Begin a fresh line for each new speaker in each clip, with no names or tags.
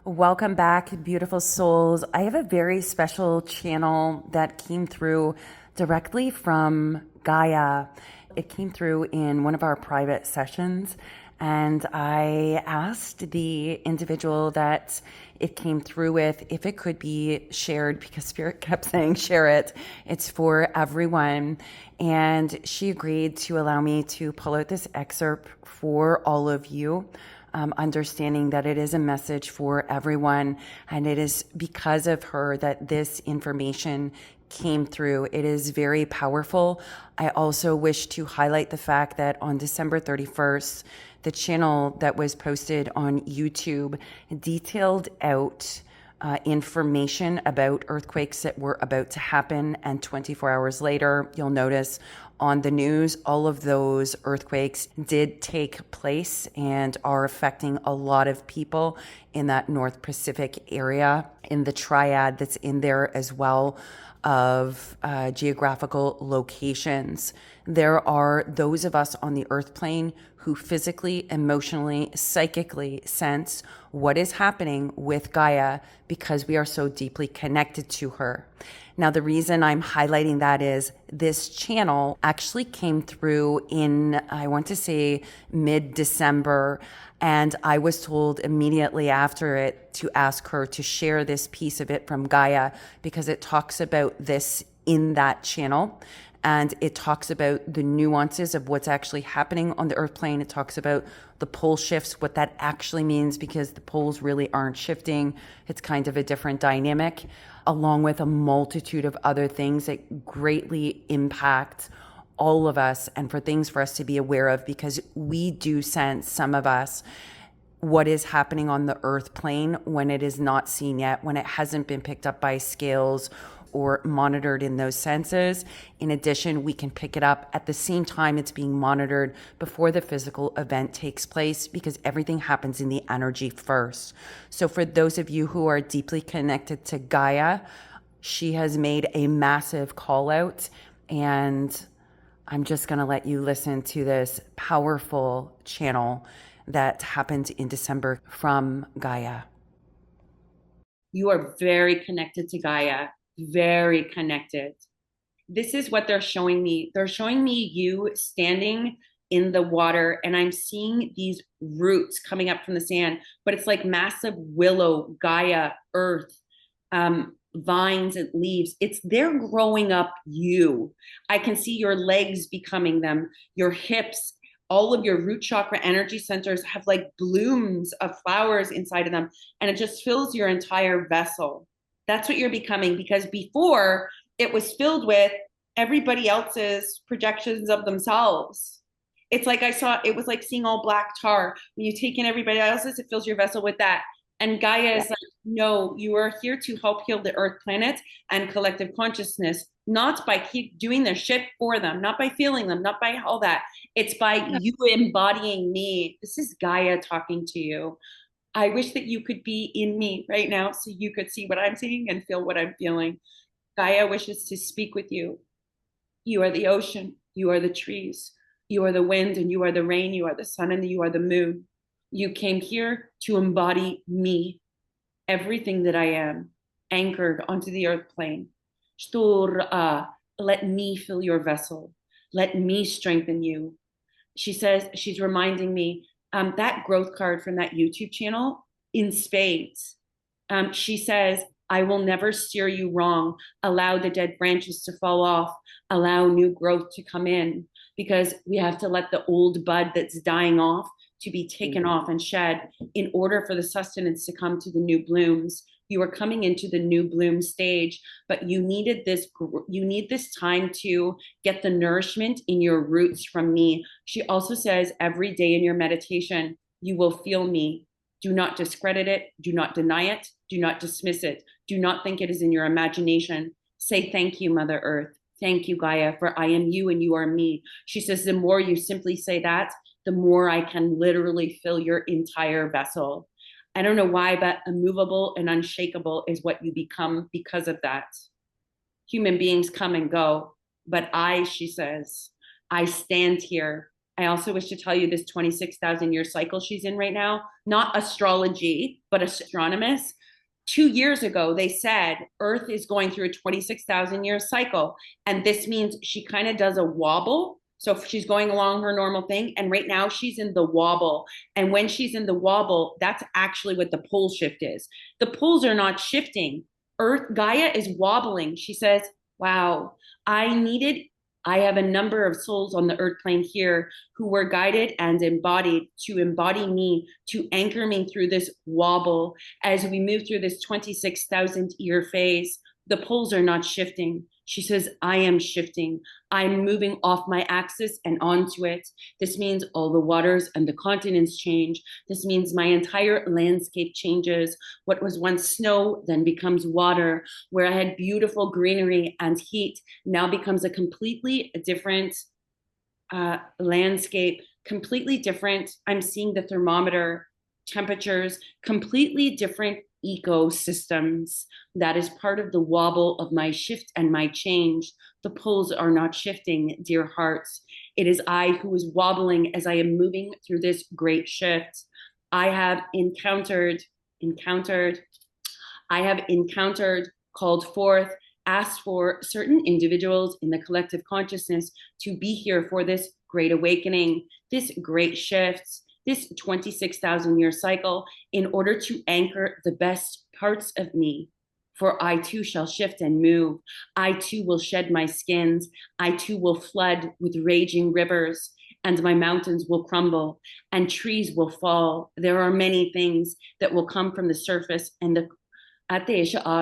Welcome back, beautiful souls. I have a very special channel that came through directly from Gaia. It came through in one of our private sessions, and I asked the individual that it came through with if it could be shared because Spirit kept saying, share it. It's for everyone. And she agreed to allow me to pull out this excerpt for all of you. Understanding that it is a message for everyone, and it is because of her that this information came through. It is very powerful. I also wish to highlight the fact that on December 31st, the channel that was posted on YouTube detailed out information about earthquakes that were about to happen, and 24 hours later, you'll notice on the news, all of those earthquakes did take place and are affecting a lot of people in that North Pacific area, in the triad that's in there as well of geographical locations. There are those of us on the earth plane who physically, emotionally, psychically sense what is happening with Gaia because we are so deeply connected to her. Now, the reason I'm highlighting that is this channel actually came through in, I want to say, mid-December, and I was told immediately after it to ask her to share this piece of it from Gaia because it talks about this in that channel. And it talks about the nuances of what's actually happening on the earth plane. It talks about the pole shifts, what that actually means, because the poles really aren't shifting. It's kind of a different dynamic, along with a multitude of other things that greatly impact all of us, and for things for us to be aware of, because we do sense, some of us, what is happening on the earth plane when it is not seen yet, when it hasn't been picked up by scales or monitored in those senses. In addition, we can pick it up at the same time it's being monitored before the physical event takes place, because everything happens in the energy first. So for those of you who are deeply connected to Gaia, she has made a massive call out, and I'm just going to let you listen to this powerful channel that happened in December from Gaia.
You are very connected to Gaia, very connected. This is what they're showing me. They're showing me you standing in the water, and I'm seeing these roots coming up from the sand, but it's like massive willow, Gaia, earth, vines and leaves. They're growing up you. I can see your legs becoming them, your hips, all of your root chakra energy centers have like blooms of flowers inside of them, and it just fills your entire vessel. That's what you're becoming, because before it was filled with everybody else's projections of themselves. It's like it was like seeing all black tar. When you take in everybody else's, it fills your vessel with that. And Gaia is like, no, you are here to help heal the earth planet and collective consciousness, not by keep doing their shit for them, not by feeling them, not by all that. It's by you embodying me. This is Gaia talking to you. I wish that you could be in me right now so you could see what I'm seeing and feel what I'm feeling. Gaia wishes to speak with you. You are the ocean. You are the trees. You are the wind, and you are the rain. You are the sun, and you are the moon. You came here to embody me, everything that I am, anchored onto the earth plane. Let me fill your vessel. Let me strengthen you. She says, she's reminding me, that growth card from that YouTube channel in spades. She says, I will never steer you wrong. Allow the dead branches to fall off. Allow new growth to come in, because we have to let the old bud that's dying off to be taken off and shed in order for the sustenance to come to the new blooms. You are coming into the new bloom stage, but you need this time to get the nourishment in your roots from me. She also says every day in your meditation, you will feel me. Do not discredit it. Do not deny it. Do not dismiss it. Do not think it is in your imagination. Say thank you, Mother Earth. Thank you, Gaia, for I am you and you are me. She says the more you simply say that, the more I can literally fill your entire vessel. I don't know why, but immovable and unshakable is what you become because of that. Human beings come and go, but she says, I stand here I also wish to tell you this 26,000 year cycle she's in right now, not astrology, but astronomist. 2 years ago, they said Earth is going through a 26,000 year cycle. And this means she kind of does a wobble. So she's going along her normal thing. And right now she's in the wobble. And when she's in the wobble, that's actually what the pole shift is. The poles are not shifting. Earth, Gaia is wobbling. She says, wow, I have a number of souls on the earth plane here who were guided and embodied to embody me, to anchor me through this wobble as we move through this 26,000 year phase. The poles are not shifting. She says, I am shifting. I'm moving off my axis and onto it. This means all the waters and the continents change. This means my entire landscape changes. What was once snow then becomes water. Where I had beautiful greenery and heat now becomes a completely different landscape, completely different. I'm seeing the thermometer temperatures, completely different ecosystems. That is part of the wobble of my shift and my change. The poles are not shifting, dear hearts. It is I who is wobbling as I am moving through this great shift. I have encountered, called forth, asked for certain individuals in the collective consciousness to be here for this great awakening, this great shift, this 26,000 year cycle, in order to anchor the best parts of me. For I too shall shift and move. I too will shed my skins. I too will flood with raging rivers, and my mountains will crumble and trees will fall. There are many things that will come from the surface, and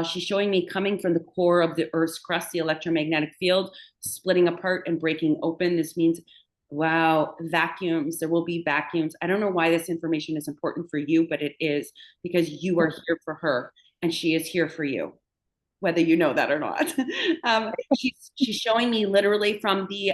she's showing me coming from the core of the Earth's crust, the electromagnetic field, splitting apart and breaking open. This means, wow, vacuums. There will be vacuums. I don't know why this information is important for you, but it is, because you are here for her and she is here for you, whether you know that or not. She's showing me literally from the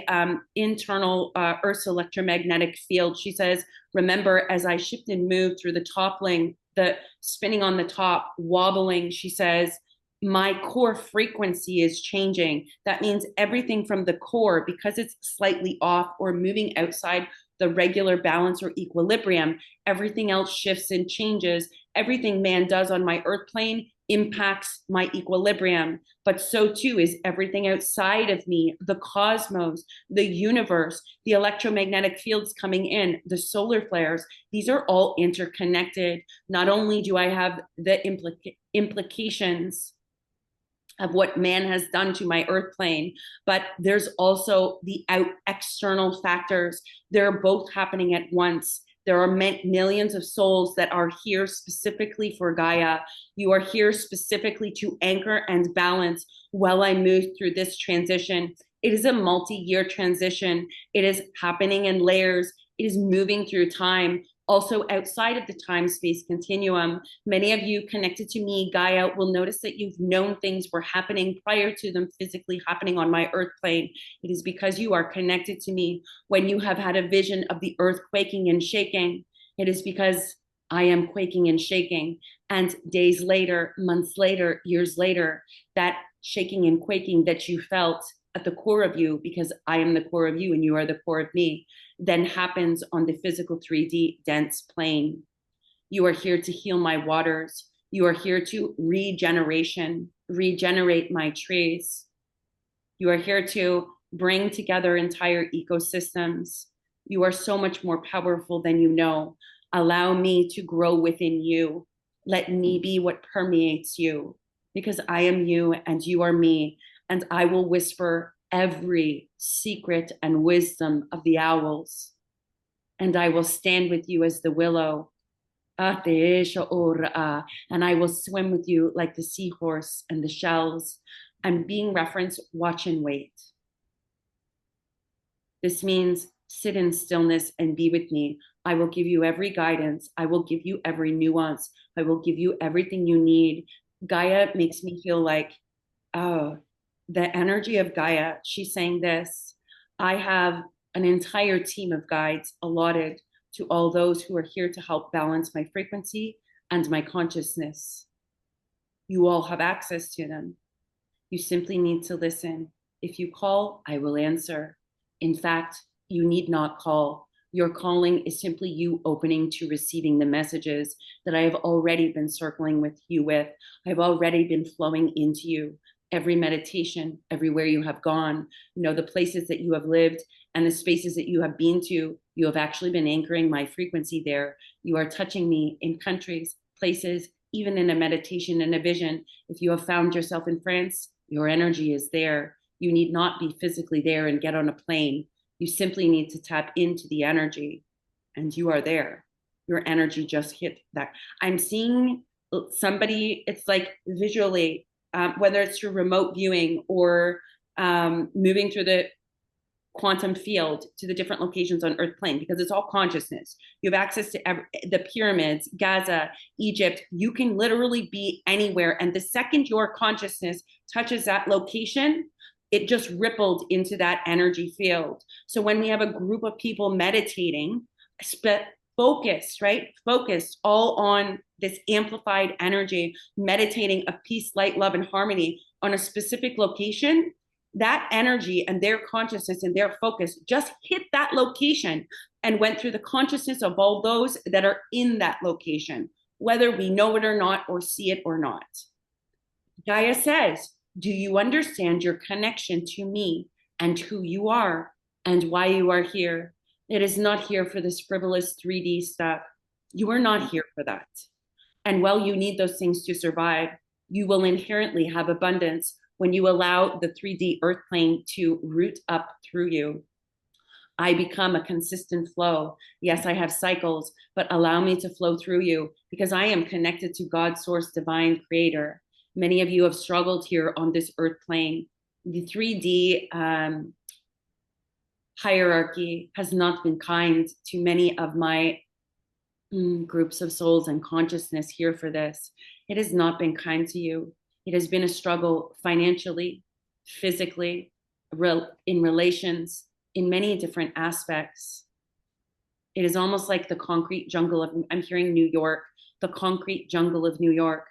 internal Earth's electromagnetic field. She says, remember, as I shift and move through the toppling, the spinning on the top, wobbling, she says, my core frequency is changing. That means everything from the core, because it's slightly off or moving outside the regular balance or equilibrium, everything else shifts and changes. Everything man does on my earth plane impacts my equilibrium, but so too is everything outside of me, the cosmos, the universe, the electromagnetic fields coming in, the solar flares. These are all interconnected. Not only do I have the implications of what man has done to my earth plane, but there's also the external factors. They're both happening at once. There are millions of souls that are here specifically for Gaia. You are here specifically to anchor and balance while I move through this transition. It is a multi-year transition. It is happening in layers. It is moving through time. Also outside of the time-space continuum, many of you connected to me, Gaia, will notice that you've known things were happening prior to them physically happening on my earth plane. It is because you are connected to me. When you have had a vision of the earth quaking and shaking, it is because I am quaking and shaking. And days later, months later, years later, that shaking and quaking that you felt at the core of you, because I am the core of you and you are the core of me, then happens on the physical 3D dense plane. You are here to heal my waters. You are here to regenerate my trees. You are here to bring together entire ecosystems. You are so much more powerful than you know. Allow me to grow within you. Let me be what permeates you, because I am you and you are me, and I will whisper every secret and wisdom of the owls, and I will stand with you as the willow, and I will swim with you like the seahorse and the shells. I'm being referenced, watch and wait. This means sit in stillness and be with me. I will give you every guidance. I will give you every nuance. I will give you everything you need. Gaia makes me feel like, oh, the energy of Gaia. She's saying this. I have an entire team of guides allotted to all those who are here to help balance my frequency and my consciousness. You all have access to them. You simply need to listen. If you call, I will answer. In fact, you need not call. Your calling is simply you opening to receiving the messages that I have already been circling with you with. I've already been flowing into you. Every meditation, everywhere you have gone, the places that you have lived and the spaces that you have been to, you have actually been anchoring my frequency there. You are touching me in countries, places, even in a meditation and a vision. If you have found yourself in France, your energy is there. You need not be physically there and get on a plane. You simply need to tap into the energy and you are there. Your energy just hit that. I'm seeing somebody, it's like visually, whether it's through remote viewing or moving through the quantum field to the different locations on earth plane, because it's all consciousness. You have access to the pyramids, Gaza, Egypt. You can literally be anywhere. And the second your consciousness touches that location, it just rippled into that energy field. So when we have a group of people meditating, focus, right? Focus all on this amplified energy, meditating of peace, light, love, and harmony on a specific location, that energy and their consciousness and their focus just hit that location and went through the consciousness of all those that are in that location, whether we know it or not, or see it or not. Gaia says, do you understand your connection to me and who you are and why you are here? It is not here for this frivolous 3D stuff. You are not here for that. And while you need those things to survive, you will inherently have abundance when you allow the 3D earth plane to root up through you. I become a consistent flow. Yes, I have cycles, but allow me to flow through you because I am connected to God's source, divine creator. Many of you have struggled here on this earth plane. The 3D hierarchy has not been kind to many of my groups of souls and consciousness here for this. It has not been kind to you. It has been a struggle financially, physically, in relations, in many different aspects. It is almost like the concrete jungle of, I'm hearing New York, the concrete jungle of New York.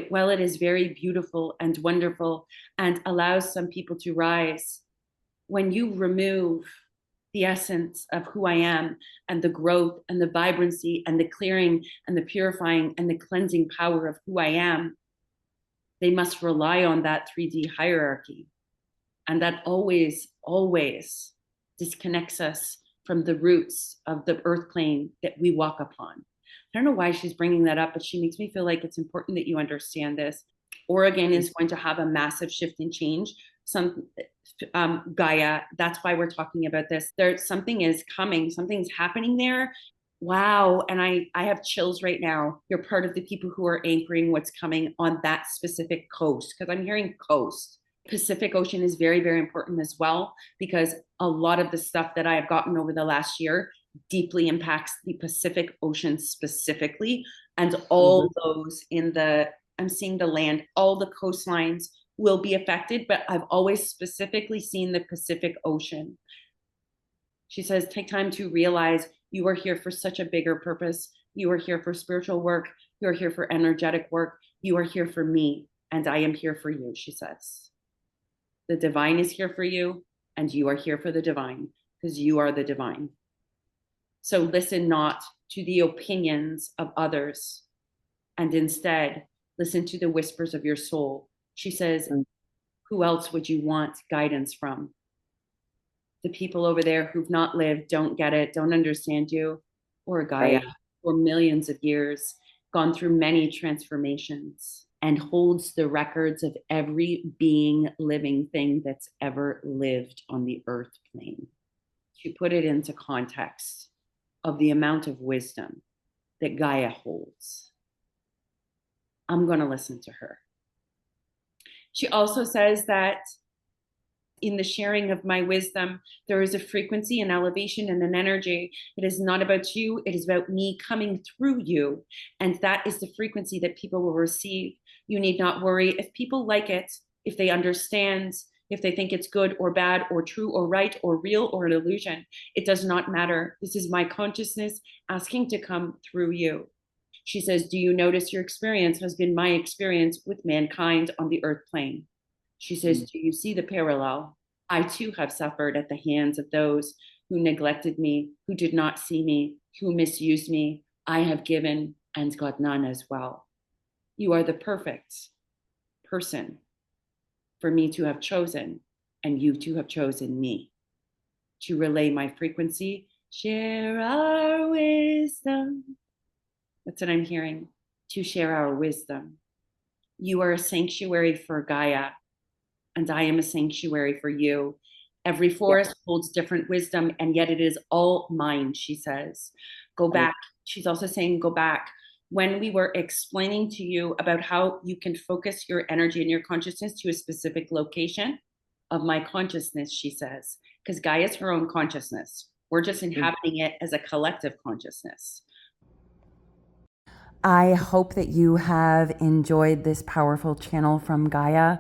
While it is very beautiful and wonderful and allows some people to rise, when you remove the essence of who I am and the growth and the vibrancy and the clearing and the purifying and the cleansing power of who I am, they must rely on that 3D hierarchy. And that always, always disconnects us from the roots of the earth plane that we walk upon. I don't know why she's bringing that up, but she makes me feel like it's important that you understand this. Oregon is going to have a massive shift and change. Gaia, that's why we're talking about this. Something is coming, something's happening there. Wow. And I have chills right now. You're part of the people who are anchoring what's coming on that specific coast, because I'm hearing coast. Pacific Ocean is very, very important as well, because a lot of the stuff that I have gotten over the last year deeply impacts the Pacific Ocean specifically. And all those I'm seeing the land, all the coastlines will be affected, but I've always specifically seen the Pacific Ocean. She says, take time to realize you are here for such a bigger purpose. You are here for spiritual work. You are here for energetic work. You are here for me, and I am here for you, she says. The divine is here for you, and you are here for the divine, because you are the divine. So listen not to the opinions of others, and instead listen to the whispers of your soul. She says, who else would you want guidance from? The people over there who've not lived, don't get it, don't understand you, or Gaia, for millions of years, gone through many transformations, and holds the records of every being, living thing that's ever lived on the earth plane. To put it into context of the amount of wisdom that Gaia holds, I'm going to listen to her. She also says that in the sharing of my wisdom, there is a frequency, an elevation, and an energy. It is not about you. It is about me coming through you. And that is the frequency that people will receive. You need not worry if people like it, if they understand, if they think it's good or bad or true or right or real or an illusion. It does not matter. This is my consciousness asking to come through you. She says, do you notice your experience has been my experience with mankind on the earth plane? She says, do you see the parallel? I too have suffered at the hands of those who neglected me, who did not see me, who misused me. I have given and got none as well. You are the perfect person for me to have chosen, and you to have chosen me to relay my frequency, share our wisdom. That's what I'm hearing, to share our wisdom. You are a sanctuary for Gaia, and I am a sanctuary for you. Every forest holds different wisdom, and yet it is all mine, she says. Go back. She's also saying, go back. When we were explaining to you about how you can focus your energy and your consciousness to a specific location of my consciousness, she says, because Gaia is her own consciousness. We're just inhabiting it as a collective consciousness.
I hope that you have enjoyed this powerful channel from Gaia.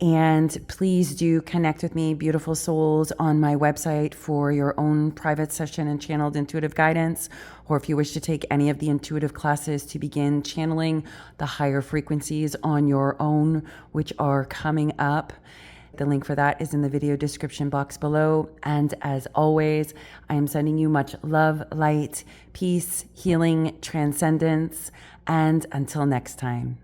And please do connect with me, beautiful souls, on my website for your own private session and channeled intuitive guidance, or if you wish to take any of the intuitive classes to begin channeling the higher frequencies on your own, which are coming up. The link for that is in the video description box below. And as always, I am sending you much love, light, peace, healing, transcendence, and until next time.